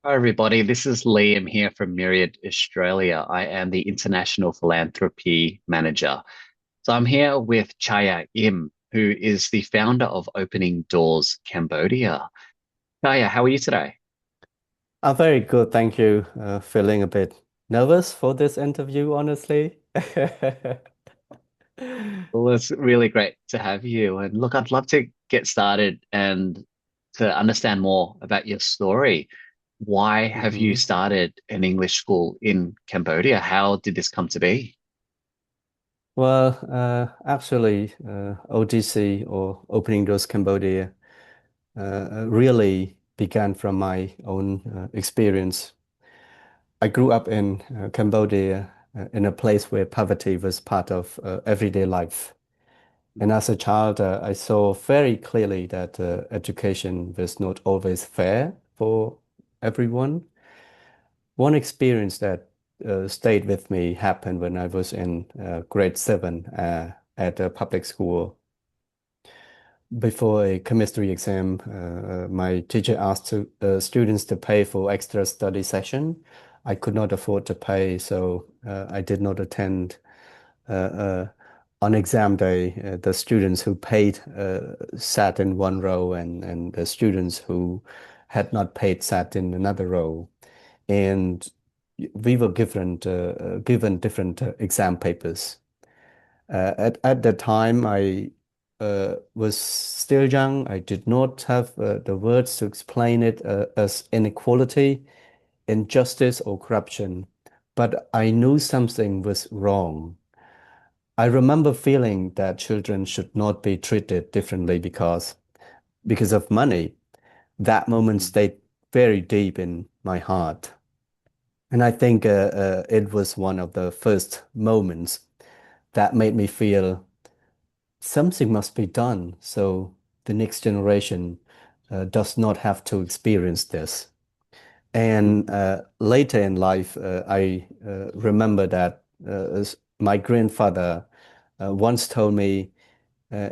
Hi, everybody. This is Liam here from Myriad Australia. I am the International Philanthropy Manager. So I'm here with Chhaiya Im, who is the founder of Opening Doors Cambodia. Chhaiya, how are you today? I'm very good, thank you. Feeling a bit nervous for this interview, honestly. Well, it's really great to have you. And look, I'd love to get started and to understand more about your story. Why have you hmm started an English school in Cambodia? How did this come to be? Actually, ODC or Opening Doors Cambodia really began from my own experience. I grew up in Cambodia in a place where poverty was part of everyday life. And as a child, I saw very clearly that education was not always fair for everyone. One experience that stayed with me happened when I was in grade seven at a public school. Before a chemistry exam, my teacher asked students to pay for extra study session. I could not afford to pay, so I did not attend. On exam day, the students who paid sat in one row, and the students who had not paid sat in another row. And we were given different exam papers. At the time, I was still young. I did not have the words to explain it as inequality, injustice, or corruption, but I knew something was wrong. I remember feeling that children should not be treated differently because of money. That moment Mhm. stayed very deep in my heart. And I think it was one of the first moments that made me feel something must be done so the next generation does not have to experience this. And Mhm. later in life, I remember that my grandfather once told me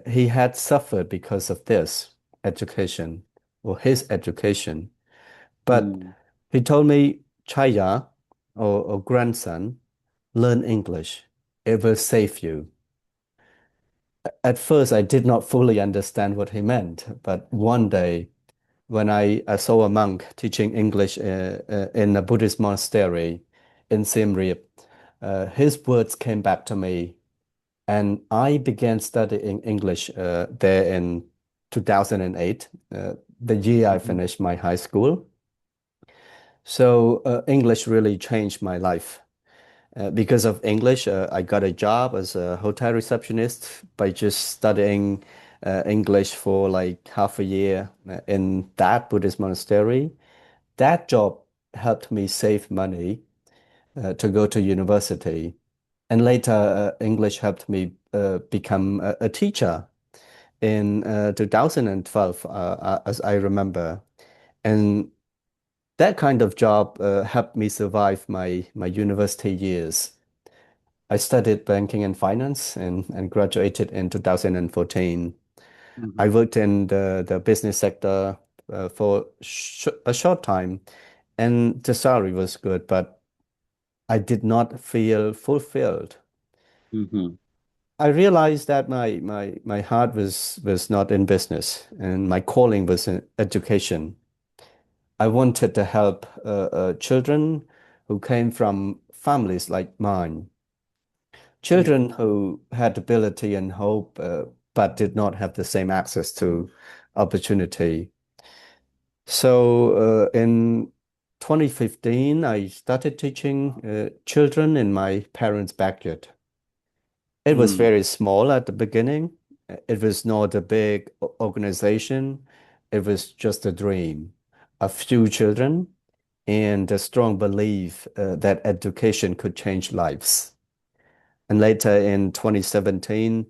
he had suffered because of this education or his education. But Mm. he told me, Chaya or grandson, learn English. It will save you. At first, I did not fully understand what he meant, but one day when I saw a monk teaching English in a Buddhist monastery in Siem Reap, his words came back to me, and I began studying English there in 2008, the year I Mhm. finished my high school. So English really changed my life. Because of English, I got a job as a hotel receptionist by just studying English for like half a year in that Buddhist monastery. That job helped me save money to go to university. And later, English helped me become a teacher in 2012, as I remember. And that kind of job helped me survive my university years. I studied banking and finance and graduated in 2014. I Mhm. worked in the business sector for sh a short time, and the salary was good, but I did not feel fulfilled. Mhm. I realized that my heart was not in business and my calling was in education. I wanted to help children who came from families like mine. Yeah. Children who had ability and hope, but did not have the same access to opportunity. So in 2015, I started teaching children in my parents' backyard. It was Mm. very small at the beginning. It was not a big organization. It was just a dream. A few children and a strong belief that education could change lives. And later in 2017,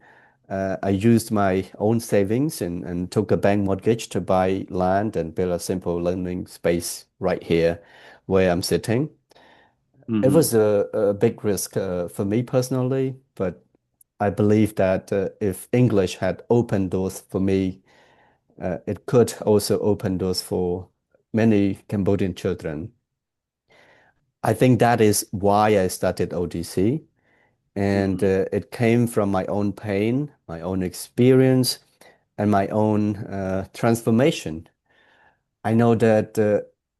I used my own savings and took a bank mortgage to buy land and build a simple learning space right here where I'm sitting. It Mhm. was a big risk for me personally, but I believe that if English had opened doors for me, it could also open doors for many Cambodian children. I think that is why I started ODC. And Hmm. it came from my own pain, my own experience, and my own transformation. I know that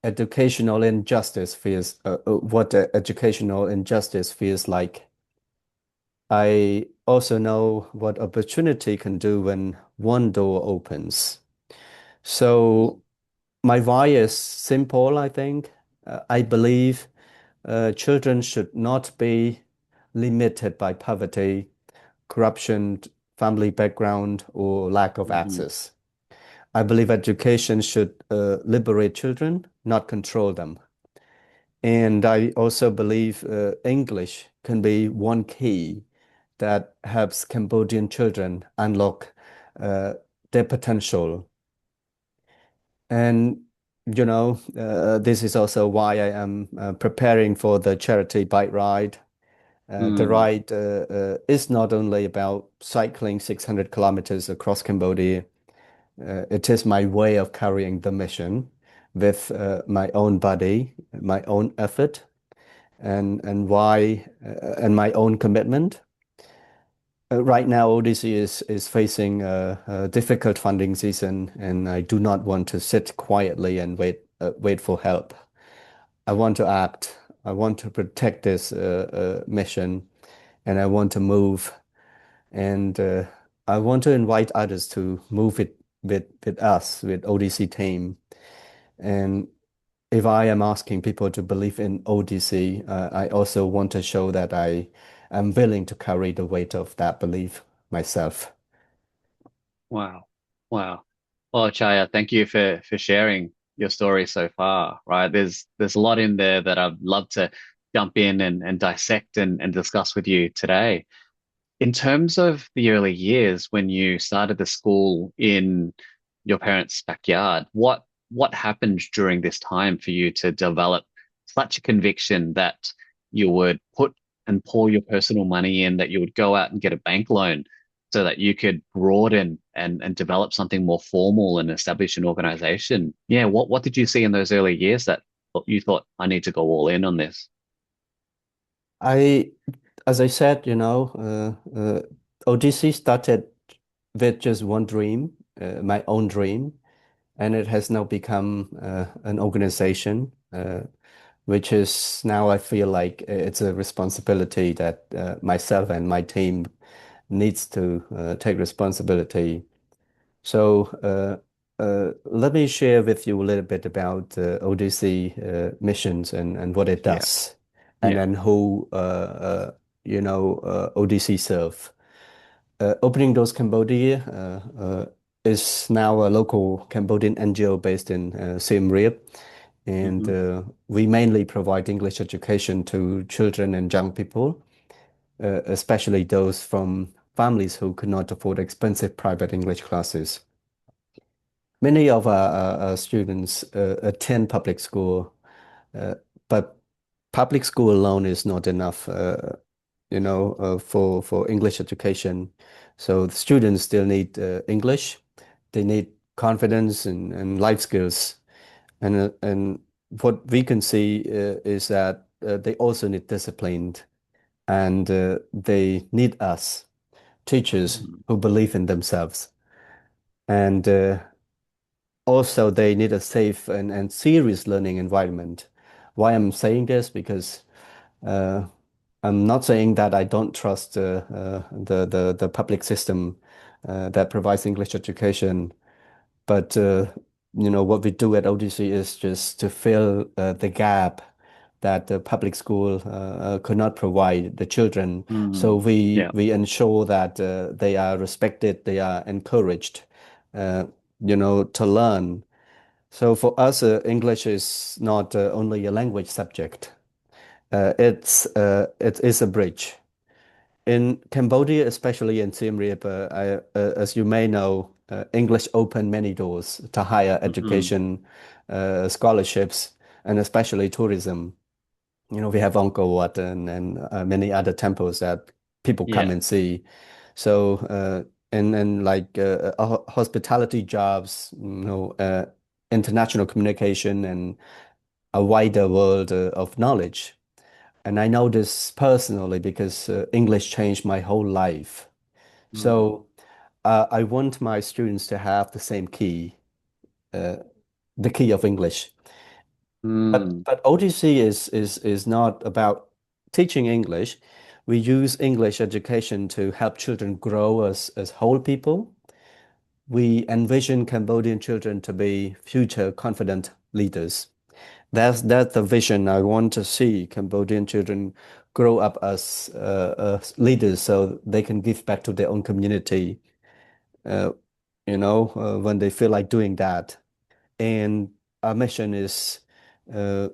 educational injustice feels what educational injustice feels like. I also know what opportunity can do when one door opens. So my why is simple, I think. I believe children should not be limited by poverty, corruption, family background, or lack of Hmm. access. I believe education should liberate children, not control them. And I also believe English can be one key that helps Cambodian children unlock uh, their potential. And, this is also why I am preparing for the charity bike ride. The Mm. ride is not only about cycling 600 kilometers across Cambodia. It is my way of carrying the mission with my own body, my own effort, and my own commitment. Right now, ODC is facing a difficult funding season, and I do not want to sit quietly and wait for help. I want to act. I want to protect this mission, and I want to move, and I want to invite others to move it with us, with ODC team. And if I am asking people to believe in ODC, I also want to show that I am willing to carry the weight of that belief myself. Wow. Wow. Well, Chaya, thank you for sharing your story so far, right? There's a lot in there that I'd love to jump in and dissect and discuss with you today. In terms of the early years when you started the school in your parents' backyard, what happened during this time for you to develop such a conviction that you would put and pour your personal money in, that you would go out and get a bank loan so that you could broaden and develop something more formal and establish an organization? Yeah, what did you see in those early years that you thought, I need to go all in on this? I, as I said, ODC started with just one dream, my own dream, and it has now become an organization, which is now I feel like it's a responsibility that myself and my team needs to take responsibility. So let me share with you a little bit about ODC missions and what it Yeah, does, and yeah. then who ODC serve. Opening Doors Cambodia is now a local Cambodian NGO based in Siem Reap, and Hmm. we mainly provide English education to children and young people, especially those from families who could not afford expensive private English classes. Many of our students attend public school, uh, but public school alone is not enough, for English education. So the students still need English. They need confidence and life skills. And what we can see is that they also need discipline, and they need us, teachers Mm. who believe in themselves. And also, they need a safe and serious learning environment. Why I'm saying this? Because uh, I'm not saying that I don't trust the public system that provides English education, but what we do at ODC is just to fill the gap that the public school could not provide the children. So Mm. we Yeah. we ensure that they are respected, they are encouraged, uh, to learn. So for us, English is not only a language subject. It is a bridge. In Cambodia, especially in Siem Reap, as you may know, English opened many doors to higher Hmm. education, scholarships, and especially tourism. We have Angkor Wat and many other temples that people come Yeah. and see. So and like hospitality jobs, international communication and a wider world of knowledge. And I know this personally because English changed my whole life. Mm, So I want my students to have the same key, uh, the key of English. mm, But OTC is not about teaching English. We use English education to help children grow as whole people. We envision Cambodian children to be future confident leaders. That's the vision I want to see Cambodian children grow up as leaders so they can give back to their own community, uh, when they feel like doing that. And our mission is uh,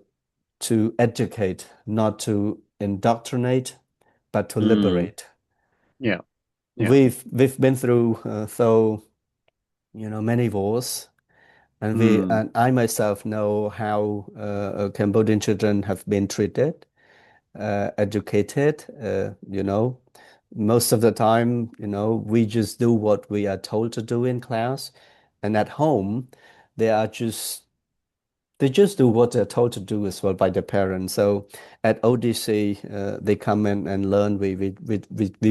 to educate, not to indoctrinate, but to mm. liberate. Yeah, yeah. We've been through many wars, and we Mm, and I myself know how Cambodian children have been treated, educated. Most of the time, we just do what we are told to do in class, and at home, they are just they just do what they're told to do as well by their parents. So at ODC, they come in and learn. We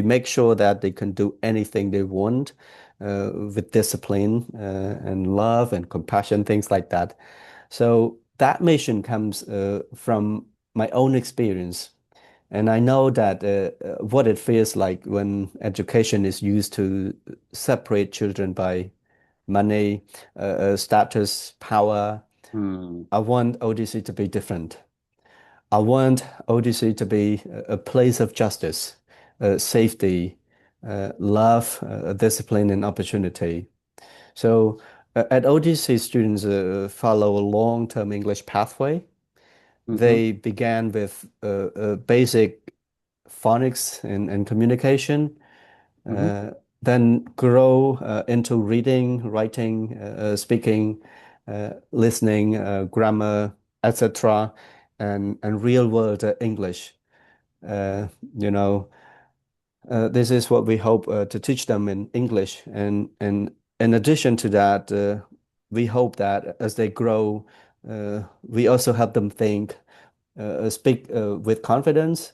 make sure that they can do anything they want with discipline and love and compassion, things like that. So that mission comes from my own experience. And I know that what it feels like when education is used to separate children by money, status, power. mm, I want ODC to be different. I want ODC to be a place of justice, safety, love, discipline, and opportunity. So at ODC, students follow a long-term English pathway. mm-hmm, They began with basic phonics and communication, mm-hmm, uh, then grow into reading, writing, speaking, listening, grammar, etc., and real world English. Uh, you know, this is what we hope to teach them in English, and in addition to that, we hope that as they grow, we also help them think, speak with confidence,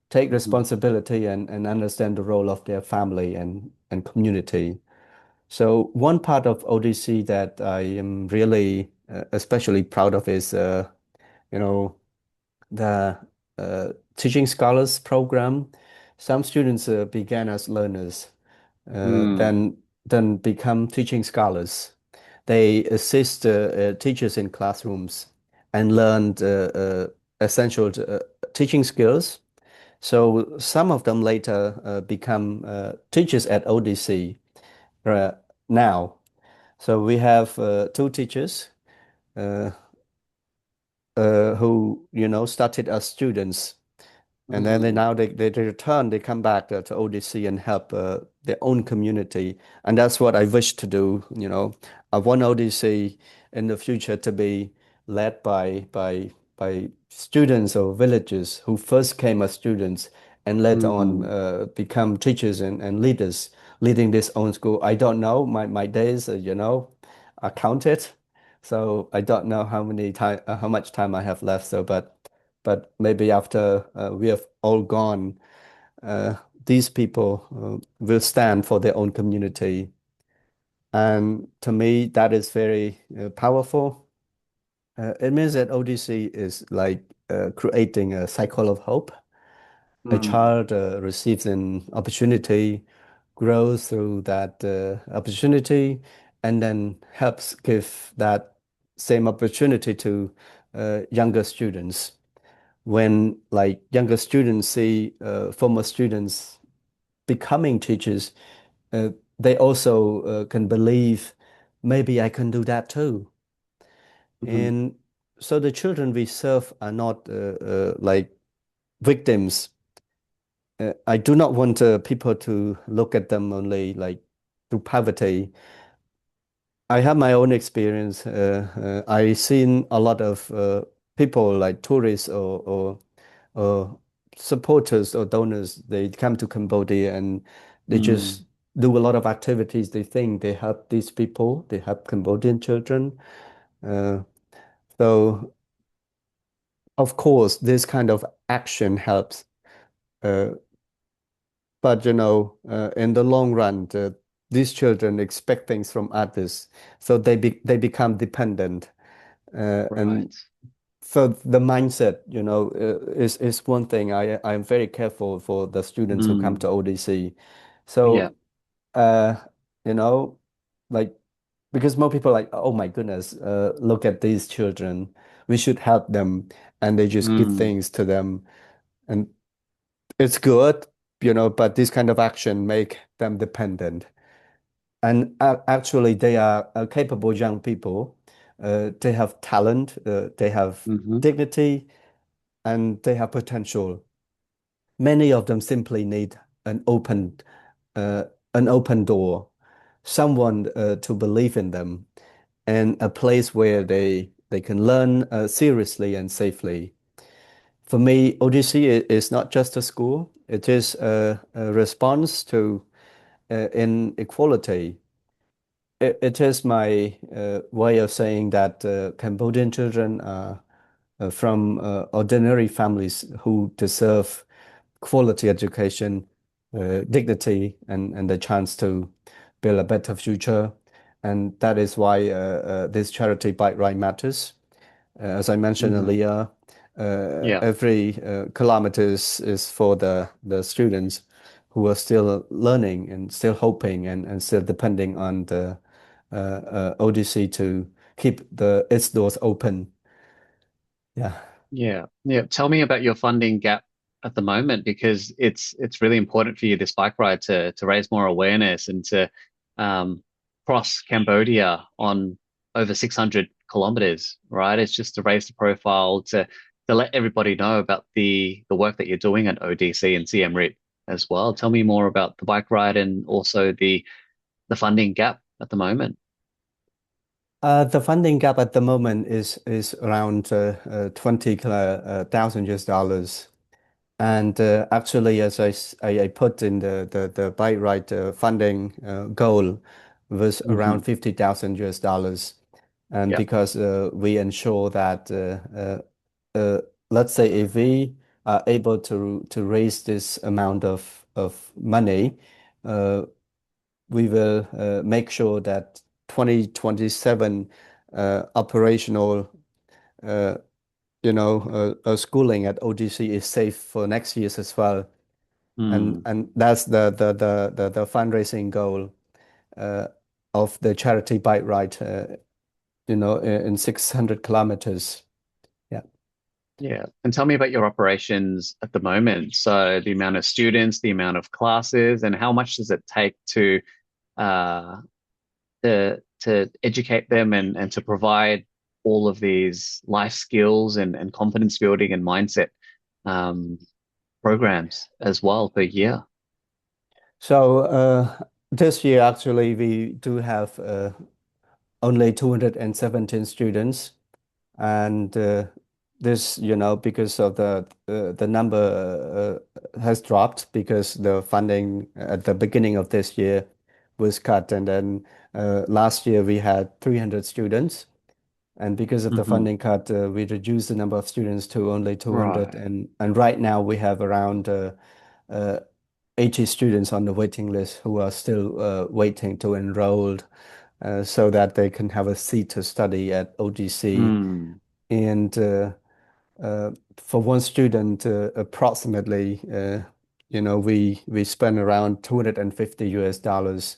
take mm-hmm, responsibility and understand the role of their family and community. So one part of ODC that I am really especially proud of is you know the teaching scholars program. Some students began as learners, mm, then become teaching scholars. They assist teachers in classrooms and learned essential teaching skills. So some of them later become teachers at ODC uh, now. So we have two teachers uh, who started as students, and then mm, they return, they come back to ODC and help their own community. And that's what I wish to do. I want ODC in the future to be led by students or villagers who first came as students and later on mm, become teachers and leaders leading this own school. I don't know. My days, are counted. So I don't know how much time I have left. But maybe after we have all gone, uh, these people will stand for their own community. And to me, that is very powerful. It means that ODC is like creating a cycle of hope. A mm, child receives an opportunity, grows through that opportunity, and then helps give that same opportunity to younger students. When like younger students see former students becoming teachers, uh, they also can believe maybe I can do that too. mm, And so the children we serve are not like victims. I do not want people to look at them only like through poverty. I have my own experience. I seen a lot of people like tourists or supporters or donors. They come to Cambodia and they mm, just do a lot of activities. They think they help these people. They help Cambodian children. Uh, so, of course, this kind of action helps. Uh, but, in the long run, these children expect things from others. So they become dependent. And Right. so the mindset, is one thing I'm very careful for the students who come to Mm. ODC. Yeah. So, uh, you know, like, because more people are like, oh my goodness, look at these children. We should help them. And they just give Mm. things to them. And it's good, but this kind of action make them dependent. And actually, they are capable young people. They have talent, they have Hmm. dignity, and they have potential. Many of them simply need an open, uh, an open door, someone to believe in them, and a place where they can learn seriously and safely. For me, ODC is not just a school; it is a response to inequality. It is my way of saying that Cambodian children are from ordinary families who deserve quality education, dignity, and the chance to build a better future. And that is why this charity bike ride matters. As I mentioned Hmm. earlier, Yeah. every kilometers is for the students who are still learning and still hoping and still depending on the ODC to keep its doors open. Yeah. Yeah. Yeah. Tell me about your funding gap at the moment because it's really important for you this bike ride to raise more awareness and to um cross Cambodia on over 600 kilometers, right? It's just to raise the profile to let everybody know about the work that you're doing at ODC and Siem Reap as well. Tell me more about the bike ride and also the funding gap at the moment. The funding gap at the moment is around 20,000 US dollars. And actually, as I put in the bike ride funding goal was around Hmm. 50,000 US dollars. And Yeah. because we ensure that, let's say, if we are able to raise this amount of money, uh, we will make sure that 2027 operational uh, schooling at OGC is safe for next years as well. And Mm. that's the fundraising goal uh, of the charity bike ride, in 600 kilometers. Yeah. Yeah. And tell me about your operations at the moment. So the amount of students, the amount of classes, and how much does it take uh to educate them and to provide all of these life skills and confidence building and mindset um programs as well per year. So this year, actually, we do have only 217 students. And this, because of the number has dropped because the funding at the beginning of this year was cut. And then last year we had 300 students. And because of the Hmm. funding cut, we reduced the number of students to only 200. Right. And right now we have around uh, 80 students on the waiting list who are still waiting to enroll so that they can have a seat to study at OGC. Mm. And for one student, approximately, we spend around 250 US dollars.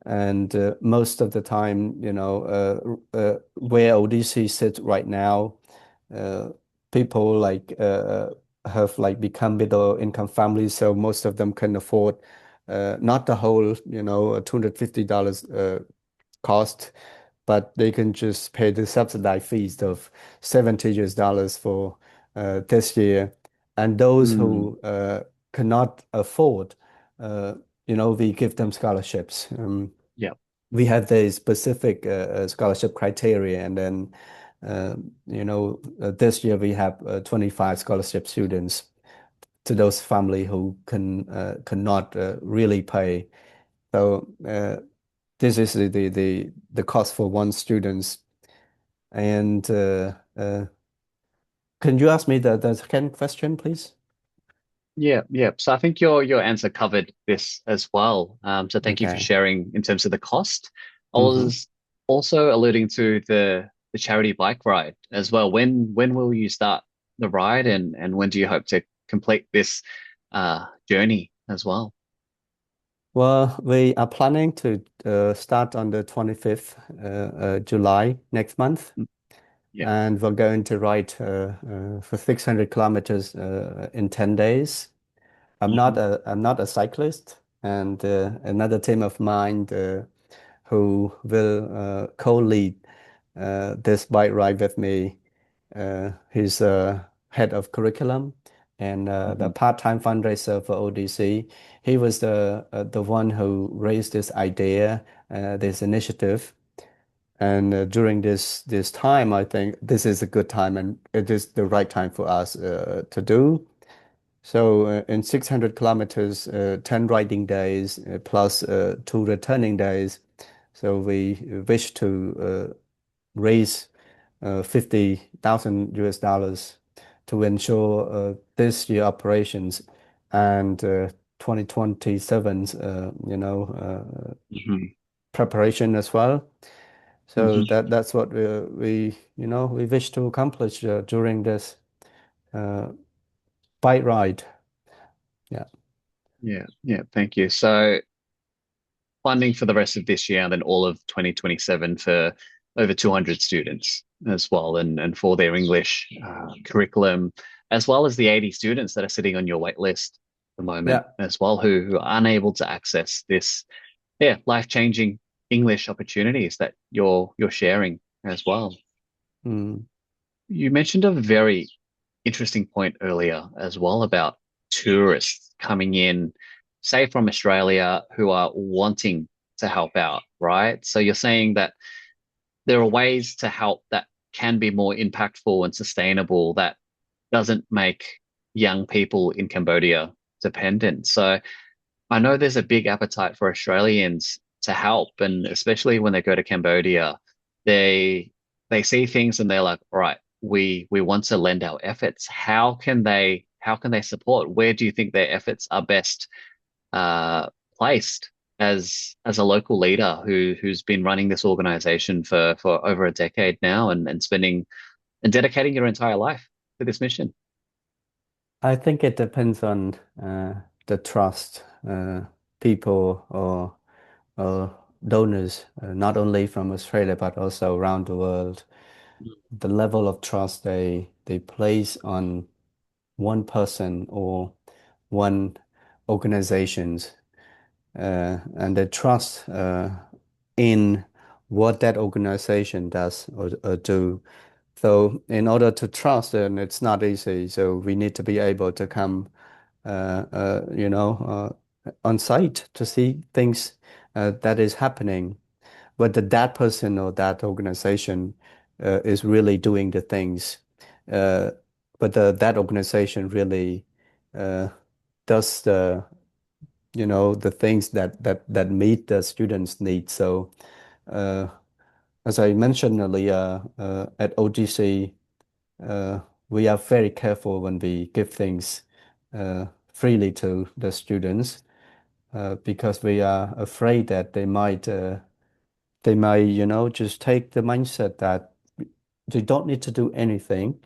And most of the time, where ODC sits right now, uh, people like have like become middle income families, so most of them can afford not the whole, $250 cost, but they can just pay the subsidized fees of 70 US dollars for this year. And those Mm. who cannot afford, uh, we give them scholarships. Yeah. We have the specific scholarship criteria, and then this year we have 25 scholarship students to those family who cannot really pay. So this is the cost for one student. And can you ask me the second question, please? Yeah, yeah. So I think your answer covered this as well. So thank you for Okay. sharing in terms of the cost. I Hmm. was also alluding to the charity bike ride as well. When will you start the ride, and when do you hope to complete this journey as well? Well, we are planning to start on the 25th July next month, Mm. Yeah. and we're going to ride for 600 kilometers in 10 days. Hmm. I'm not a cyclist, and another team of mine who will co-lead this bike ride with me. He's head of curriculum and the Hmm. part-time fundraiser for ODC. He was the one who raised this idea, this initiative. And during this time, I think this is a good time and it is the right time for us to do. So in 600 kilometers, 10 riding days plus two returning days. So we wish to raise 50,000 US dollars to ensure this year operations and 2027's, Hmm. preparation as well. So Hmm. that's what we wish to accomplish during this uh, bike ride. Yeah. Yeah, yeah. Thank you. So funding for the rest of this year and then all of 2027 for over 200 students as well, and for their English curriculum, as well as the 80 students that are sitting on your wait list at the moment Yeah. as well, who are unable to access this, yeah, life-changing English opportunities that you're sharing as well. Mm. You mentioned a very interesting point earlier as well about tourists coming in, say from Australia, who are wanting to help out, right? So you're saying that there are ways to help that can be more impactful and sustainable that doesn't make young people in Cambodia dependent. So I know there's a big appetite for Australians to help, and especially when they go to Cambodia, they they see things and they're like, all right, we want to lend our efforts. How can they support? Where do you think their efforts are best uh, placed as a local leader who's been running this organization for over a decade now, and spending and dedicating your entire life to this mission? I think it depends on the trust people or donors, not only from Australia but also around the world, the level of trust they place on one person or one organizations, and the trust in what that organization does or do. So in order to trust, and it's not easy, so we need to be able to come on site to see things that is happening, whether that person or that organization is really doing the things, uh, whether that organization really uh, does the things that meet the students' needs. So uh, as I mentioned earlier, at OGC, uh, we are very careful when we give things uh, freely to the students because we are afraid that they might just take the mindset that they don't need to do anything.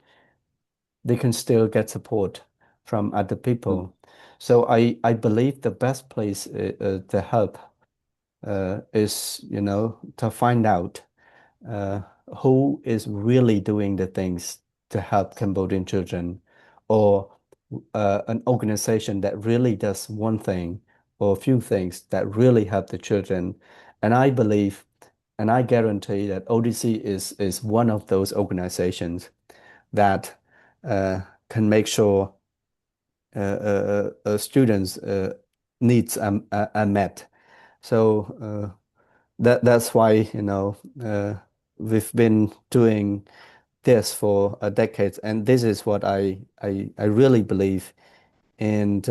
They can still get support from other Mm, people. So I believe the best place to help is, to find out uh, who is really doing the things to help Cambodian children, or an organization that really does one thing or a few things that really help the children. And I believe and I guarantee that ODC is one of those organizations that uh, can make sure students' needs are met. So that's why we've been doing this for a decade, and this is what I really believe, and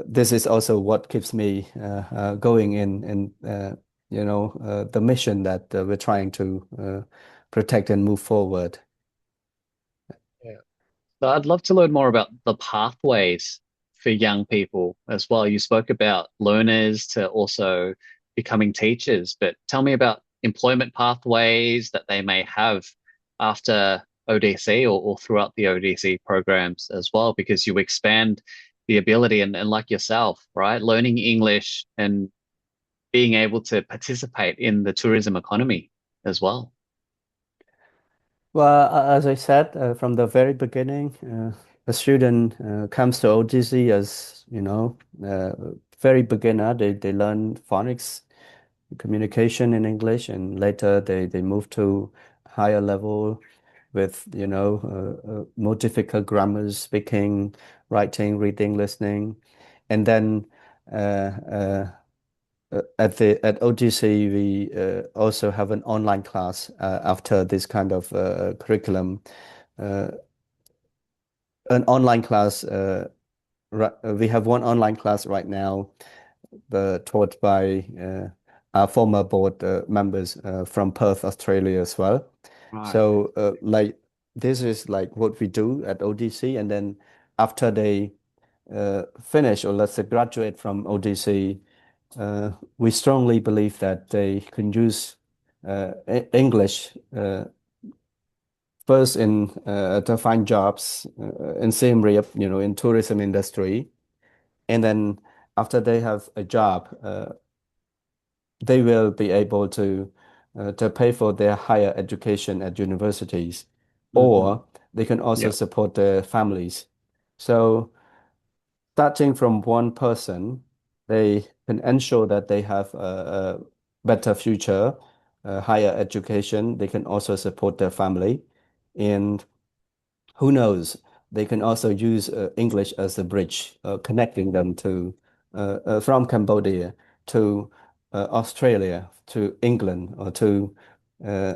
this is also what keeps me going in the mission that we're trying to protect and move forward. Yeah. So I'd love to learn more about the pathways for young people as well. You spoke about learners to also becoming teachers, but tell me about employment pathways that they may have after ODC or throughout the ODC programs as well, because you expand the ability and like yourself, right? Learning English and being able to participate in the tourism economy as well. Well, as I said from the very beginning, a student comes to OGC as, uh, very beginner. They learn phonics, communication in English, and later they move to higher level with, more difficult grammars, speaking, writing, reading, listening. And then at OGC, we also have an online class after this kind of curriculum. Uh, an online class. We have one online class right now, taught by our former board members from Perth, Australia as well. Right. So, like this is like what we do at ODC, and then after they finish or let's say graduate from ODC, we strongly believe that they can use English first in to find jobs in Siem Reap, in tourism industry, and then after they have a job, they will be able to pay for their higher education at universities, Hmm. or they can also Yep. support their families. So starting from one person, they can ensure that they have a better future, higher education. They can also support their family. And who knows, they can also use English as a bridge, connecting them to from Cambodia to Australia, to England, or to uh,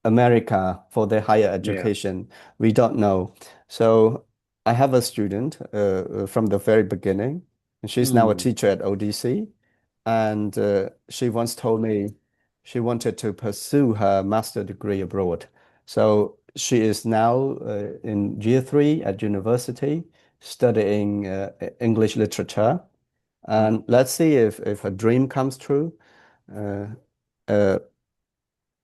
America for their higher Yeah. education. We don't know. So I have a student from the very beginning, and she's now a Mm. teacher at ODC. And she once told me she wanted to pursue her master degree abroad. So she is now in year three at university studying English literature. Wow. And let's see if her dream comes true. Uh, uh,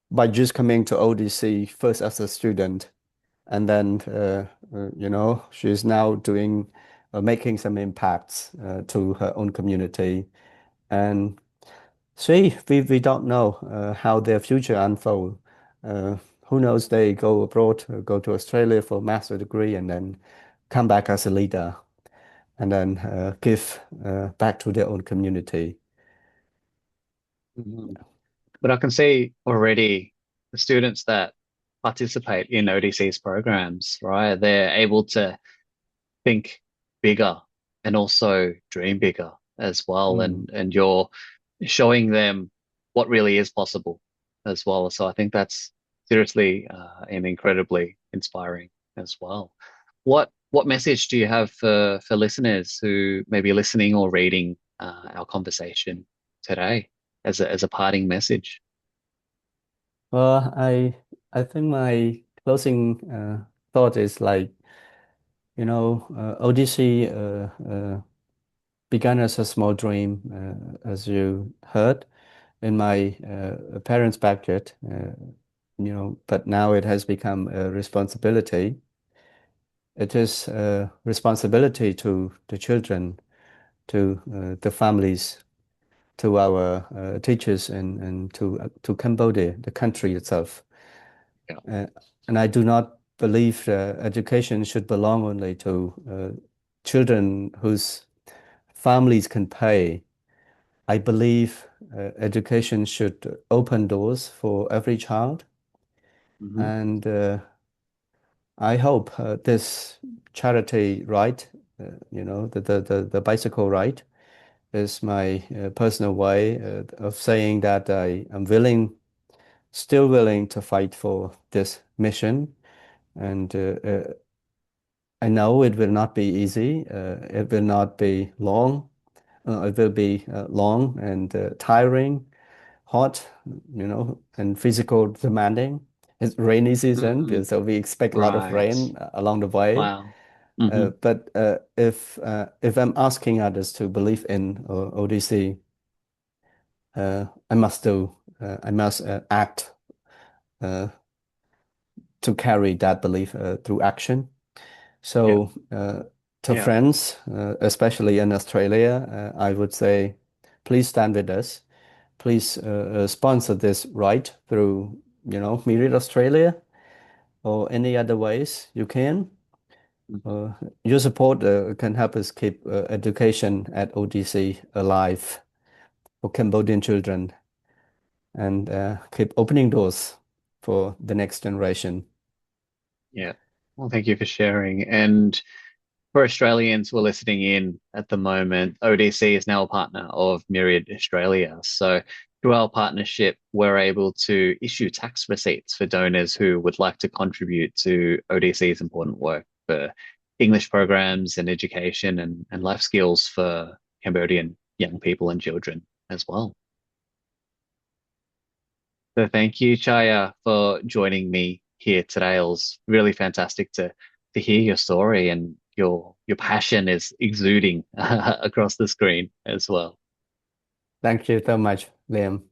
by just coming to ODC first as a student, and then she's now doing making some impacts to her own community, and see we don't know how their future unfold. Uh, who knows? They go abroad, go to Australia for a master degree, and then come back as a leader, and then give back to their own community. Mhm. But I can see already the students that participate in ODC's programs, right? They're able to think bigger and also dream bigger as well. Mm. And you're showing them what really is possible as well. So I think that's seriously and incredibly inspiring as well. What message do you have for listeners who may be listening or reading our conversation today as a parting message? Well, I think my closing thought is like, ODC began as a small dream, as you heard in my parents' budget, but now it has become a responsibility. It is a responsibility to the children, to the families, to our teachers, and to Cambodia, the country itself. Yeah. Uh, and I do not believe education should belong only to children whose families can pay. I believe education should open doors for every child. Hmm. And I hope this charity ride, the bicycle ride, is my personal way of saying that I am still willing to fight for this mission. And I know it will not be easy. It will not be long. It will be long and tiring, hot, and physical demanding. It's rainy season, Mm, so we expect a lot of right. rain along the way. Wow. Hmm. But if I'm asking others to believe in ODC, I must do. I must act uh, to carry that belief through action. Yeah. So, to Yeah. friends, especially in Australia, I would say, please stand with us. Please sponsor this right through, Myriad Australia or any other ways you can. Mhm. Uh, your support can help us keep education at ODC alive for Cambodian children and keep opening doors for the next generation. Yeah. Well, thank you for sharing. And for Australians who are listening in at the moment, ODC is now a partner of Myriad Australia. So through our partnership, we're able to issue tax receipts for donors who would like to contribute to ODC's important work for English programs and education and life skills for Cambodian young people and children as well. So thank you, Chaya, for joining me here today. It was really fantastic to hear your story, and your passion is exuding across the screen as well. Thank you so much, Liam.